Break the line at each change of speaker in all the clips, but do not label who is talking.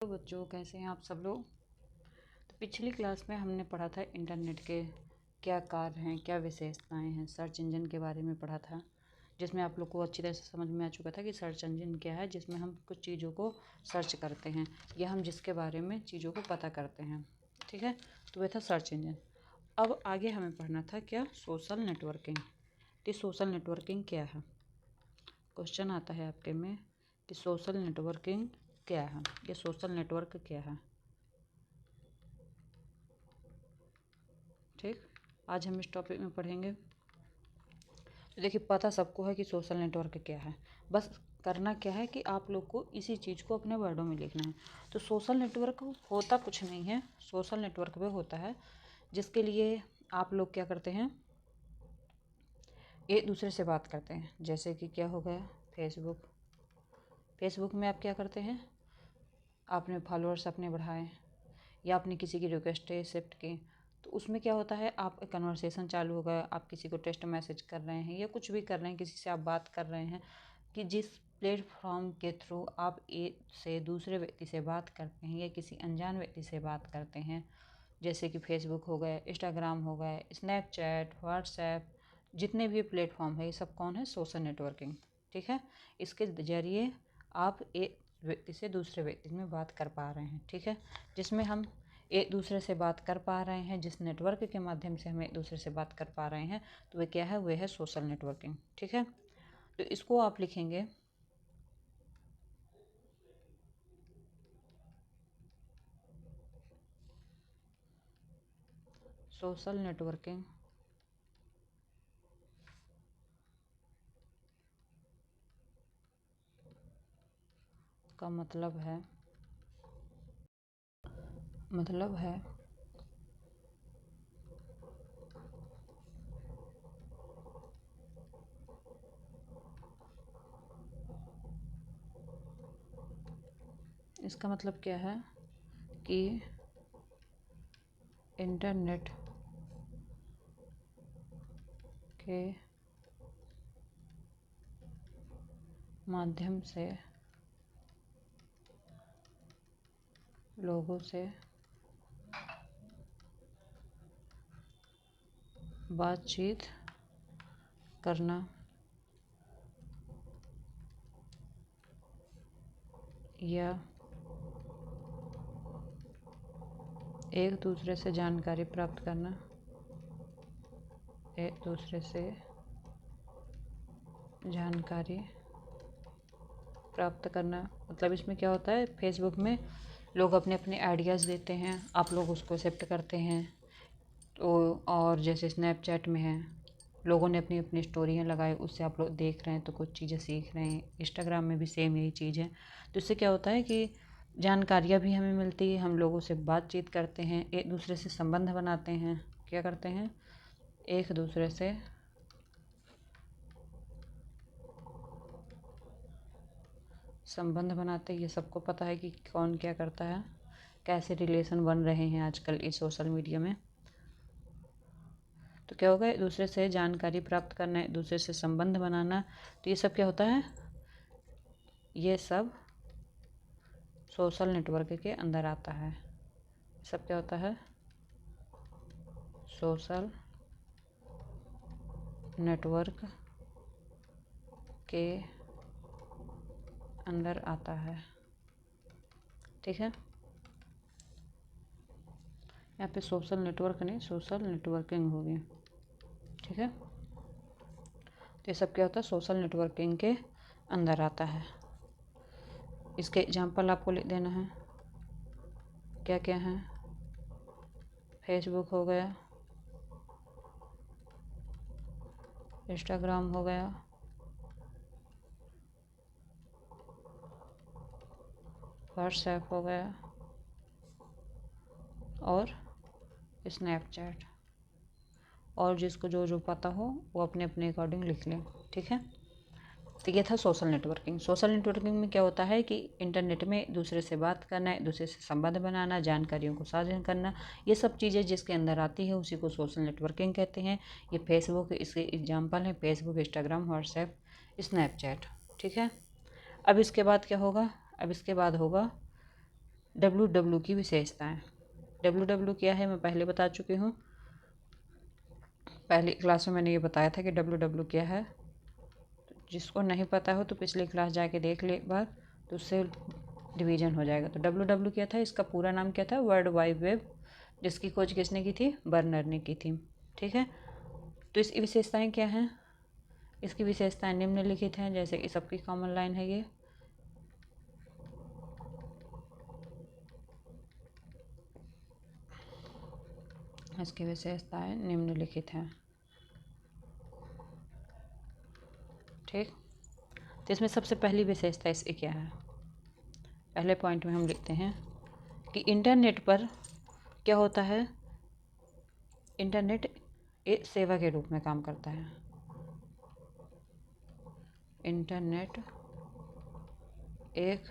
तो बच्चों, कैसे हैं आप सब लोग। तो पिछली क्लास में हमने पढ़ा था इंटरनेट के क्या कार्य हैं, क्या विशेषताएं हैं, सर्च इंजन के बारे में पढ़ा था, जिसमें आप लोग को अच्छी तरह से समझ में आ चुका था कि सर्च इंजन क्या है, जिसमें हम कुछ चीज़ों को सर्च करते हैं या हम जिसके बारे में चीज़ों को पता करते हैं। ठीक है, तो वह था सर्च इंजन। अब आगे हमें पढ़ना था क्या, सोशल नेटवर्किंग। तो सोशल नेटवर्किंग क्या है, क्वेश्चन आता है आपके में कि सोशल नेटवर्किंग क्या है, ये सोशल नेटवर्क क्या है। ठीक, आज हम इस टॉपिक में पढ़ेंगे। तो देखिए, पता सबको है कि सोशल नेटवर्क क्या है, बस करना क्या है कि आप लोग को इसी चीज़ को अपने वर्डों में लिखना है। तो सोशल नेटवर्क होता कुछ नहीं है, सोशल नेटवर्क वो होता है जिसके लिए आप लोग क्या करते हैं, एक दूसरे से बात करते हैं। जैसे कि क्या हो गया, फेसबुक। फेसबुक में आप क्या करते हैं, आपने फॉलोअर्स अपने बढ़ाए या आपने किसी की रिक्वेस्ट एक्सेप्ट की, तो उसमें क्या होता है, आप कन्वर्सेशन चालू हो गया, आप किसी को टेक्स्ट मैसेज कर रहे हैं या कुछ भी कर रहे हैं, किसी से आप बात कर रहे हैं, कि जिस प्लेटफॉर्म के थ्रू आप एक से दूसरे व्यक्ति से बात करते हैं या किसी अनजान व्यक्ति से बात करते हैं, जैसे कि फेसबुक हो गए, इंस्टाग्राम हो गए, स्नैपचैट, व्हाट्सएप, जितने भी प्लेटफॉर्म है, ये सब कौन है, सोशल नेटवर्किंग। ठीक है, इसके ज़रिए आप एक व्यक्ति से दूसरे व्यक्ति में बात कर पा रहे हैं। ठीक है, जिसमें हम एक दूसरे से बात कर पा रहे हैं, जिस नेटवर्क के माध्यम से हम एक दूसरे से बात कर पा रहे हैं, तो वह क्या है, वह है सोशल नेटवर्किंग। ठीक है, तो इसको आप लिखेंगे सोशल नेटवर्किंग का मतलब है इसका मतलब क्या है कि इंटरनेट के माध्यम से लोगों से बातचीत करना या एक दूसरे से जानकारी प्राप्त करना, एक दूसरे से जानकारी प्राप्त करना। मतलब इसमें क्या होता है, फेसबुक में लोग अपने अपने आइडियाज़ देते हैं, आप लोग उसको एक्सेप्ट करते हैं। तो और जैसे स्नैपचैट में है, लोगों ने अपनी अपनी स्टोरियाँ लगाई, उससे आप लोग देख रहे हैं तो कुछ चीज़ें सीख रहे हैं। इंस्टाग्राम में भी सेम यही चीज़ है। तो इससे क्या होता है कि जानकारियाँ भी हमें मिलती है, हम लोगों से बातचीत करते हैं, एक दूसरे से संबंध बनाते हैं। क्या करते हैं, एक दूसरे से संबंध बनाते हैं। ये सबको पता है कि कौन क्या करता है, कैसे रिलेशन बन रहे हैं आजकल इस सोशल मीडिया में। तो क्या होगा, एक दूसरे से जानकारी प्राप्त करना, एक दूसरे से संबंध बनाना। तो ये सब क्या होता है, ये सब सोशल नेटवर्क के अंदर आता है। सब क्या होता है, सोशल नेटवर्क के अंदर आता है। ठीक है, यहाँ पे सोशल नेटवर्क नहीं, सोशल नेटवर्किंग होगी। ठीक है, तो ये सब क्या होता है, सोशल नेटवर्किंग के अंदर आता है। इसके एग्जाम्पल आपको लिख देना है, क्या क्या है। फेसबुक हो गया, इंस्टाग्राम हो गया, व्हाट्सएप हो गया और स्नैपचैट। और जिसको जो जो पता हो वो अपने अपने अकॉर्डिंग लिख लें। ठीक है, तो ये था सोशल नेटवर्किंग। सोशल नेटवर्किंग में क्या होता है कि इंटरनेट में एक दूसरे से बात करना, एक दूसरे से संबंध बनाना, जानकारियों को साझा करना, ये सब चीज़ें जिसके अंदर आती है उसी को सोशल नेटवर्किंग कहते हैं। ये फेसबुक, इसके एग्जाम्पल हैं फेसबुक, इंस्टाग्राम, व्हाट्सएप, स्नैपचैट। ठीक है, अब इसके बाद क्या होगा, अब इसके बाद होगा www की विशेषताएं। www क्या है मैं पहले बता चुकी हूँ, पहली क्लास में मैंने ये बताया था कि www क्या है। जिसको नहीं पता हो तो पिछली क्लास जाके देख ले एक बार, तो उससे रिवीजन हो जाएगा। तो www क्या था, इसका पूरा नाम क्या था, वर्ल्ड वाइड वेब, जिसकी खोज किसने की थी, बर्नर ने की थी। ठीक है, तो इसकी विशेषताएं क्या हैं, इसकी विशेषताएं निम्नलिखित हैं, जैसे कि सबकी कॉमन लाइन है ये। इसकी विशेषताएं निम्नलिखित हैं। ठीक, तो इसमें सबसे पहली विशेषता इसकी क्या है, पहले पॉइंट में हम लिखते हैं कि इंटरनेट पर क्या होता है, इंटरनेट एक सेवा के रूप में काम करता है। इंटरनेट एक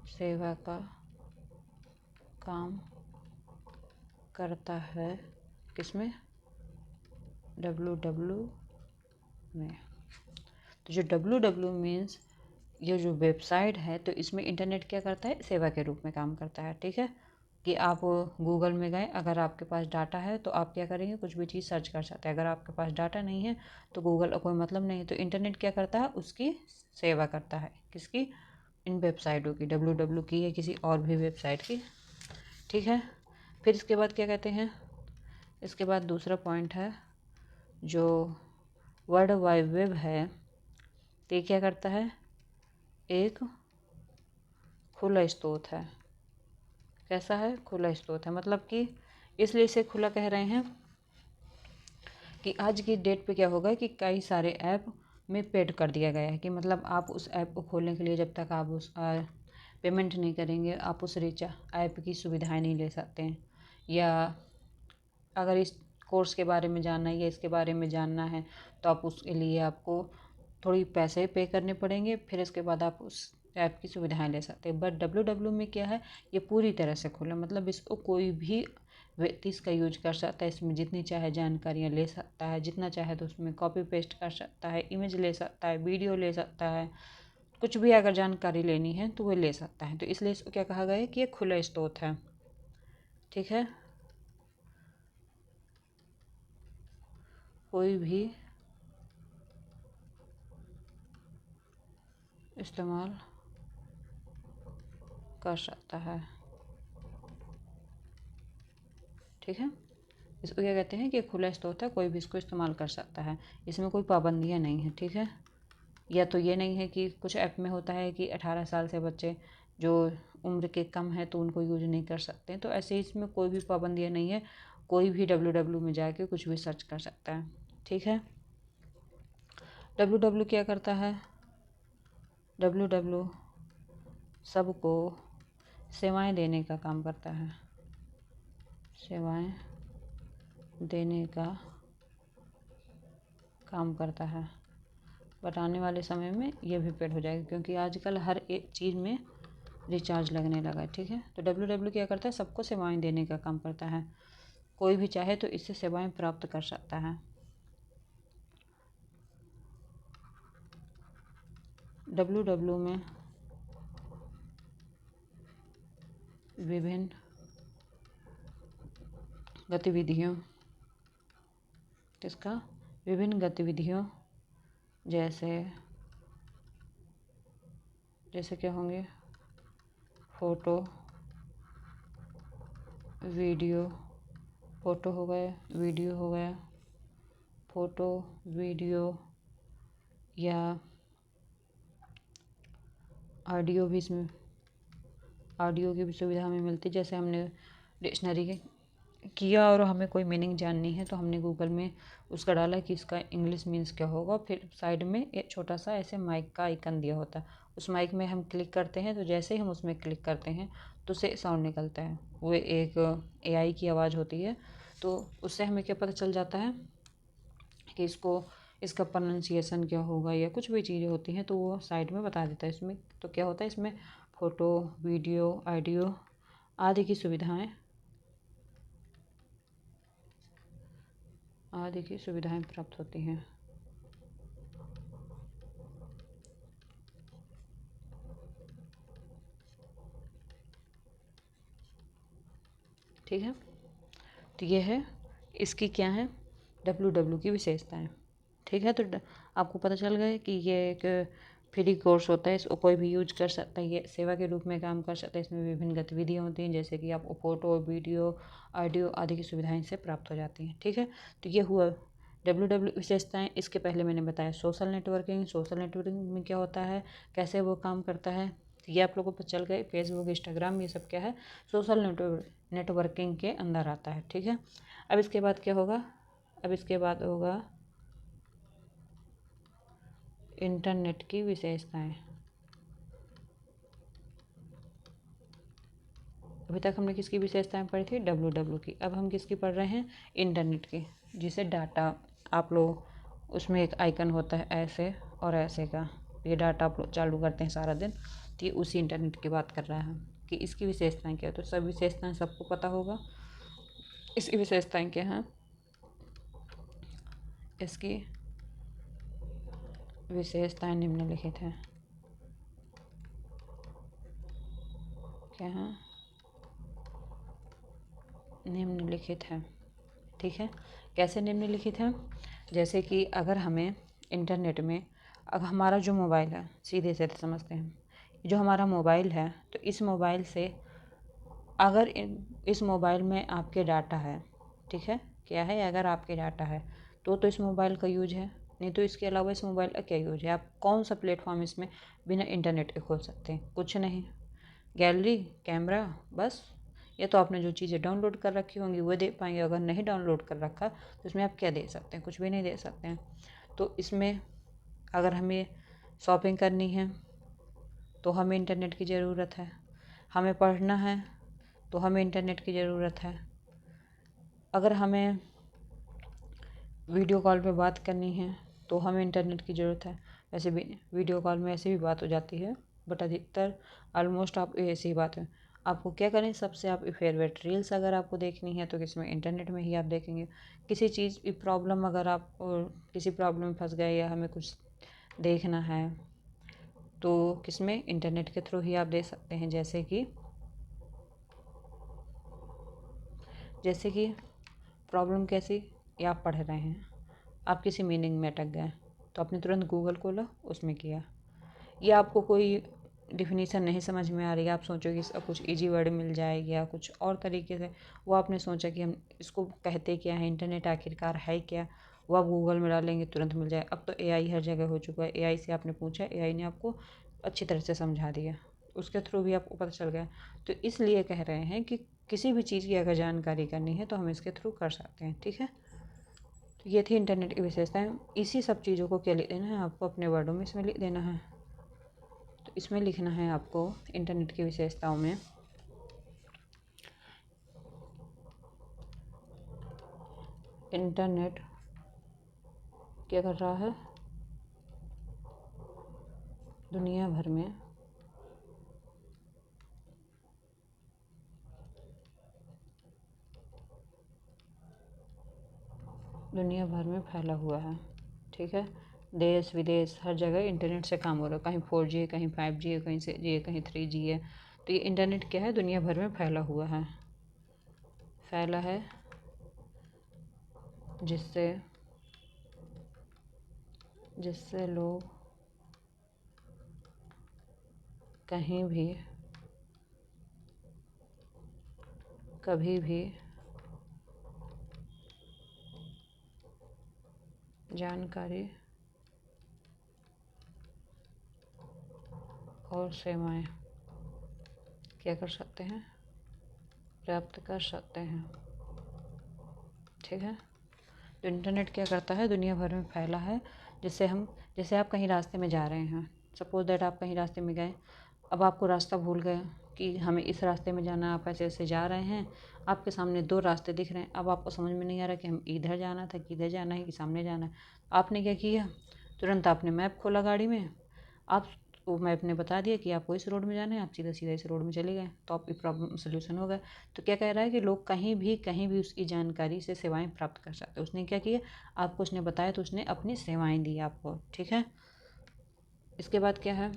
सेवा का काम करता है, किसमें, www में। तो जो www मीन्स ये जो वेबसाइट है, तो इसमें इंटरनेट क्या करता है, सेवा के रूप में काम करता है। ठीक है, कि आप गूगल में गए, अगर आपके पास डाटा है तो आप क्या करेंगे, कुछ भी चीज़ सर्च कर सकते हैं। अगर आपके पास डाटा नहीं है तो गूगल का कोई मतलब नहीं है। तो इंटरनेट क्या करता है, उसकी सेवा करता है, किसकी, इन वेबसाइटों की, www की या किसी और भी वेबसाइट की। ठीक है, फिर इसके बाद क्या कहते हैं, इसके बाद दूसरा पॉइंट है, जो वर्ल्ड वाइड वेब है, तो ये क्या करता है, एक खुला स्रोत है। कैसा है, खुला स्रोत है, मतलब कि इसलिए इसे खुला कह रहे हैं कि आज की डेट पे क्या होगा कि कई सारे ऐप में पेड कर दिया गया है, कि मतलब आप उस ऐप को खोलने के लिए जब तक आप उस पेमेंट नहीं करेंगे, आप उस ऐप की सुविधाएं नहीं ले सकते हैं। या अगर इस कोर्स के बारे में जानना है या इसके बारे में जानना है, तो आप उसके लिए आपको थोड़ी पैसे पे करने पड़ेंगे, फिर इसके बाद आप उस ऐप की सुविधाएं ले सकते हैं। बट www में क्या है, ये पूरी तरह से खुला, मतलब इसको कोई भी व्यक्ति इसका यूज कर सकता है, इसमें जितनी चाहे जानकारियाँ ले सकता है, जितना चाहे तो उसमें कॉपी पेस्ट कर सकता है, इमेज ले सकता है, वीडियो ले सकता है, कुछ भी अगर जानकारी लेनी है तो वो ले सकता है। तो इसलिए इसको क्या कहा गया है कि ये खुला स्रोत है। ठीक है, कोई भी इस्तेमाल कर सकता है। ठीक है, इसको क्या कहते हैं कि खुला स्रोत है, कोई भी इसको इस्तेमाल कर सकता है, इसमें कोई पाबंदियाँ नहीं है। ठीक है, या तो ये नहीं है कि कुछ ऐप में होता है कि 18 साल से बच्चे जो उम्र के कम है तो उनको यूज नहीं कर सकते, तो ऐसे इसमें कोई भी पाबंदियाँ नहीं है, कोई भी www में जाके कुछ भी सर्च कर सकता है। ठीक है, www क्या करता है, www सबको सेवाएं देने का काम करता है, सेवाएं देने का काम करता है। बट आने वाले समय में ये भी पेड हो जाएगा, क्योंकि आजकल हर एक चीज़ में रिचार्ज लगने लगा है। ठीक है, तो www क्या करता है, सबको सेवाएं देने का काम करता है, कोई भी चाहे तो इससे सेवाएं प्राप्त कर सकता है। www में विभिन्न गतिविधियों, किसका, विभिन्न गतिविधियों, जैसे जैसे क्या होंगे, फ़ोटो वीडियो, फ़ोटो हो गया, वीडियो हो गया, फ़ोटो वीडियो या ऑडियो भी, इसमें ऑडियो की भी सुविधा हमें मिलती है। जैसे हमने डिक्शनरी किया और हमें कोई मीनिंग जाननी है तो हमने गूगल में उसका डाला कि इसका इंग्लिश मीन्स क्या होगा, फिर साइड में एक छोटा सा ऐसे माइक का आइकन दिया होता है, उस माइक में हम क्लिक करते हैं, तो जैसे ही हम उसमें क्लिक करते हैं तो उससे साउंड निकलता है, वो एक AI की आवाज़ होती है। तो उससे हमें क्या पता चल जाता है कि इसका प्रोनाउंसिएशन क्या होगा या कुछ भी चीज़ें होती हैं, तो वो साइड में बता देता है। इसमें तो क्या होता है, इसमें फ़ोटो वीडियो ऑडियो आदि की सुविधाएं प्राप्त होती हैं। ठीक है, तो ये है इसकी क्या है www की विशेषताएं। ठीक है, तो आपको पता चल गया कि ये एक फ्री कोर्स होता है, इसको कोई भी यूज कर सकता है, ये सेवा के रूप में काम कर सकता है। इसमें विभिन्न गतिविधियाँ होती हैं, जैसे कि आपको फ़ोटो, वीडियो, ऑडियो आदि की सुविधाएं इससे प्राप्त हो जाती हैं। ठीक है, तो ये हुआ www विशेषताएं। इसके पहले मैंने बताया सोशल नेटवर्किंग। सोशल नेटवर्किंग में क्या होता है, कैसे वो काम करता है, तो ये आप लोगों को पता चल गए। फेसबुक, इंस्टाग्राम, ये सब क्या है, सोशल नेटवर्किंग के अंदर आता है। ठीक है, अब इसके बाद क्या होगा, अब इसके बाद होगा इंटरनेट की विशेषताएं। अभी तक हमने किसकी विशेषताएं पढ़ी थी, www की। अब हम किसकी पढ़ रहे हैं, इंटरनेट की, जिसे डाटा आप लोग उसमें एक आइकन होता है ऐसे और ऐसे का, ये डाटा आप लोग चालू करते हैं सारा दिन, तो ये उसी इंटरनेट की बात कर रहा है कि इसकी विशेषताएं क्या है। तो सब विशेषताएं सबको पता होगा। इसकी विशेषताएं क्या हैं, इसकी विशेषताएं निम्नलिखित हैं। क्या है, निम्नलिखित है। ठीक है, कैसे निम्नलिखित है, जैसे कि अगर हमें इंटरनेट में, अगर हमारा जो मोबाइल है, सीधे से समझते हैं, जो हमारा मोबाइल है, तो इस मोबाइल से अगर इस मोबाइल में आपके डाटा है, ठीक है, क्या है, अगर आपके डाटा है तो इस मोबाइल का यूज है, नहीं तो इसके अलावा इस मोबाइल का क्या यूज है। आप कौन सा प्लेटफॉर्म इसमें बिना इंटरनेट के खोल सकते हैं, कुछ नहीं। गैलरी, कैमरा, बस। या तो आपने जो चीज़ें डाउनलोड कर रखी होंगी वो दे पाएंगे, अगर नहीं डाउनलोड कर रखा तो इसमें आप क्या दे सकते हैं, कुछ भी नहीं दे सकते हैं। तो इसमें अगर हमें शॉपिंग करनी है तो हमें इंटरनेट की ज़रूरत है, हमें पढ़ना है तो हमें इंटरनेट की ज़रूरत है, अगर हमें वीडियो कॉल पे बात करनी है तो हमें इंटरनेट की ज़रूरत है। वैसे भी वीडियो कॉल में ऐसे भी बात हो जाती है, बट अधिकतर ऑलमोस्ट आप ऐसी ही बात है। आपको क्या करें, सबसे आप फेवरेट रील्स अगर आपको देखनी है तो किसमें, इंटरनेट में ही आप देखेंगे। किसी चीज़ की प्रॉब्लम, अगर आप किसी प्रॉब्लम में फंस गए या हमें कुछ देखना है तो किसमें, इंटरनेट के थ्रू ही आप दे सकते हैं। जैसे कि प्रॉब्लम कैसी, या आप पढ़ रहे हैं, आप किसी मीनिंग में अटक गए तो आपने तुरंत गूगल खोला, उसमें किया, या आपको कोई डिफिनीशन नहीं समझ में आ रही है, आप सोचो कि इसका कुछ इजी वर्ड मिल जाए या कुछ और तरीके से, वो आपने सोचा कि हम इसको कहते क्या है, इंटरनेट आखिरकार है क्या, वो आप गूगल में डालेंगे तुरंत मिल जाए। अब तो एआई हर जगह हो चुका है, एआई से आपने पूछा, एआई ने आपको अच्छी तरह से समझा दिया, उसके थ्रू भी आपको पता चल गया। तो इसलिए कह रहे हैं कि किसी भी चीज़ की अगर जानकारी करनी है तो हम इसके थ्रू कर सकते हैं। ठीक है, तो ये थी इंटरनेट की विशेषताएं। इसी सब चीज़ों को क्या लिख देना है आपको, अपने वर्डों में इसमें लिख देना है। तो इसमें लिखना है आपको इंटरनेट की विशेषताओं में, इंटरनेट क्या कर रहा है, दुनिया भर में फैला हुआ है। ठीक है, देश विदेश हर जगह इंटरनेट से काम हो रहा है, कहीं 4G है, कहीं 5G है, कहीं 6G है, कहीं 3G है। तो ये इंटरनेट क्या है, दुनिया भर में फैला हुआ है, फैला है, जिससे लोग कहीं भी कभी भी जानकारी और सेवाएं क्या कर सकते हैं, प्राप्त कर सकते हैं। ठीक है, तो इंटरनेट क्या करता है, दुनिया भर में फैला है, जैसे आप कहीं रास्ते में जा रहे हैं, सपोज दैट आप कहीं रास्ते में गए, अब आपको रास्ता भूल गए कि हमें इस रास्ते में जाना है, आप ऐसे ऐसे जा रहे हैं, आपके सामने 2 रास्ते दिख रहे हैं, अब आपको समझ में नहीं आ रहा कि हम इधर जाना था कि इधर जाना है कि सामने जाना है। आपने क्या किया, तुरंत आपने मैप खोला गाड़ी में, आप वो मैप ने बता दिया कि आपको इस रोड में जाना है, आप सीधा सीधा इस रोड में चले गए, तो आपकी प्रॉब्लम सोल्यूशन हो गया। तो क्या कह रहा है कि लोग कहीं भी उसकी जानकारी से सेवाएं प्राप्त कर सकते हैं। उसने क्या किया, आपको उसने बताया तो उसने अपनी सेवाएं दी आपको। ठीक है, इसके बाद क्या है,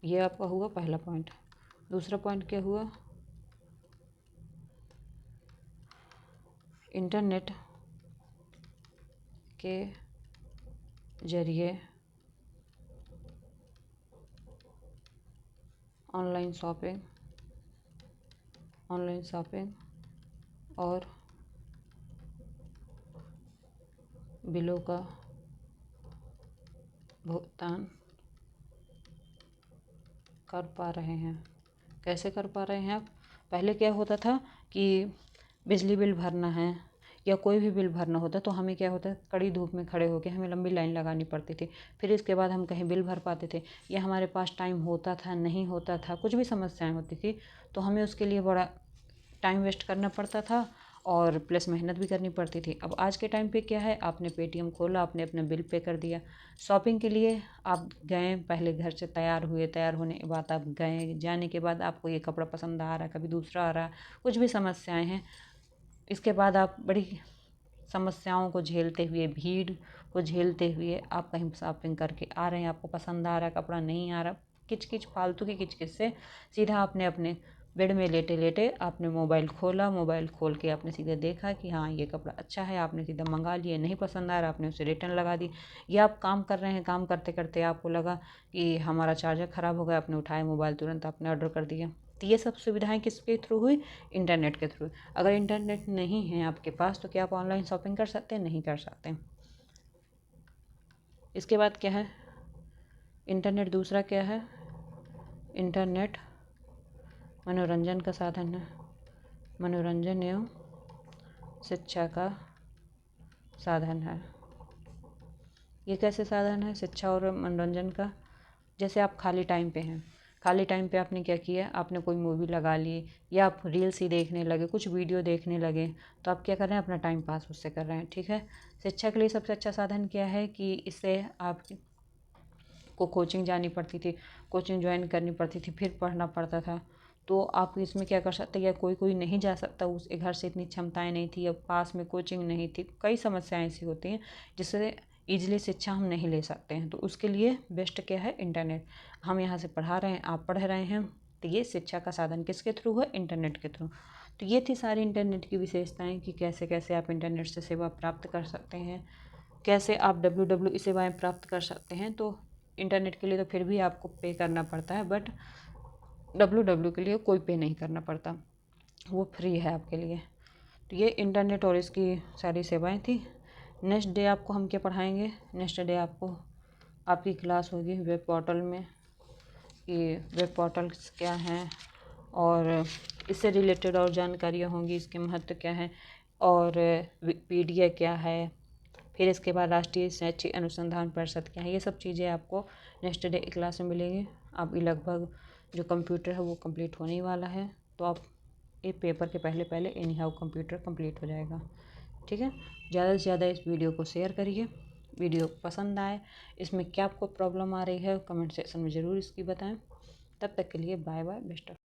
ये आपका हुआ पहला पॉइंट, दूसरा पॉइंट क्या हुआ, इंटरनेट के जरिए ऑनलाइन शॉपिंग और बिलों का भुगतान कर पा रहे हैं। कैसे कर पा रहे हैं आप? पहले क्या होता था कि बिजली बिल भरना है या कोई भी बिल भरना होता तो हमें क्या होता, कड़ी धूप में खड़े होकर हमें लंबी लाइन लगानी पड़ती थी, फिर इसके बाद हम कहीं बिल भर पाते थे, या हमारे पास टाइम होता था नहीं होता था, कुछ भी समस्याएं होती थी तो हमें उसके लिए बड़ा टाइम वेस्ट करना पड़ता था और प्लस मेहनत भी करनी पड़ती थी। अब आज के टाइम पे क्या है, आपने पेटीएम खोला, आपने अपना बिल पे कर दिया। शॉपिंग के लिए आप गए, पहले घर से तैयार हुए, तैयार होने के बाद आप गए, जाने के बाद आपको ये कपड़ा पसंद आ रहा है, कभी दूसरा आ रहा है, कुछ भी समस्याएं हैं, इसके बाद आप बड़ी समस्याओं को झेलते हुए, भीड़ को झेलते हुए आप कहीं शॉपिंग करके आ रहे हैं, आपको पसंद आ रहा है, कपड़ा नहीं आ रहा, किच फालतू की किच से सीधा आपने अपने बेड में लेटे लेटे आपने मोबाइल खोला, मोबाइल खोल के आपने सीधे देखा कि हाँ ये कपड़ा अच्छा है, आपने सीधा मंगा लिया, नहीं पसंद आ रहा आपने उसे रिटर्न लगा दी। या आप काम कर रहे हैं, काम करते करते आपको लगा कि हमारा चार्जर ख़राब हो गया, आपने उठाया मोबाइल, तुरंत आपने ऑर्डर कर दिया। तो ये सब सुविधाएं किसके थ्रू हुई? इंटरनेट के थ्रू। अगर इंटरनेट नहीं है आपके पास तो क्या आप ऑनलाइन शॉपिंग कर सकते हैं? नहीं कर सकते। इसके बाद क्या है, इंटरनेट दूसरा क्या है, इंटरनेट मनोरंजन का साधन है, मनोरंजन एवं शिक्षा का साधन है। ये कैसे साधन है शिक्षा और मनोरंजन का? जैसे आप खाली टाइम पे हैं, खाली टाइम पे आपने क्या किया, आपने कोई मूवी लगा ली या आप रील्स ही देखने लगे, कुछ वीडियो देखने लगे, तो आप क्या कर रहे हैं, अपना टाइम पास उससे कर रहे हैं। ठीक है, शिक्षा के लिए सबसे अच्छा साधन क्या है कि इससे आपको कोचिंग जानी पड़ती थी, कोचिंग ज्वाइन करनी पड़ती थी, फिर पढ़ना पड़ता था। तो आप इसमें क्या कर सकते हैं, या कोई नहीं जा सकता, उसके घर से इतनी क्षमताएं नहीं थी, अब पास में कोचिंग नहीं थी, कई समस्याएं ऐसी होती हैं जिससे ईजिली शिक्षा हम नहीं ले सकते हैं। तो उसके लिए बेस्ट क्या है, इंटरनेट। हम यहाँ से पढ़ा रहे हैं, आप पढ़ रहे हैं, तो ये शिक्षा का साधन किसके थ्रू है? इंटरनेट के थ्रू। तो ये थी सारी इंटरनेट की विशेषताएं कि कैसे कैसे आप इंटरनेट से सेवा प्राप्त कर सकते हैं, कैसे आप WWE सेवाएं प्राप्त कर सकते हैं। तो इंटरनेट के लिए तो फिर भी आपको पे करना पड़ता है, बट WWE के लिए कोई पे नहीं करना पड़ता, वो फ्री है आपके लिए। तो ये इंटरनेट और इसकी सारी सेवाएं थी। नेक्स्ट डे आपको हम क्या पढ़ाएंगे, नेक्स्ट डे आपको आपकी क्लास होगी वेब पोर्टल में, कि वेब पोर्टल्स क्या हैं और इससे रिलेटेड और जानकारियाँ होंगी, इसके महत्व क्या है और विकिपीडिया क्या है, फिर इसके बाद राष्ट्रीय शैक्षिक अनुसंधान परिषद क्या है, ये सब चीज़ें आपको नेक्स्ट डे क्लास में मिलेंगी। आपकी लगभग जो कंप्यूटर है वो कंप्लीट होने वाला है, तो आप ये पेपर के पहले पहले एनी हाउ कंप्यूटर कंप्लीट हो जाएगा। ठीक है, ज़्यादा से ज़्यादा इस वीडियो को शेयर करिए। वीडियो पसंद आए, इसमें क्या आपको प्रॉब्लम आ रही है कमेंट सेक्शन में ज़रूर इसकी बताएं। तब तक के लिए बाय बाय, बेस्ट ऑफ।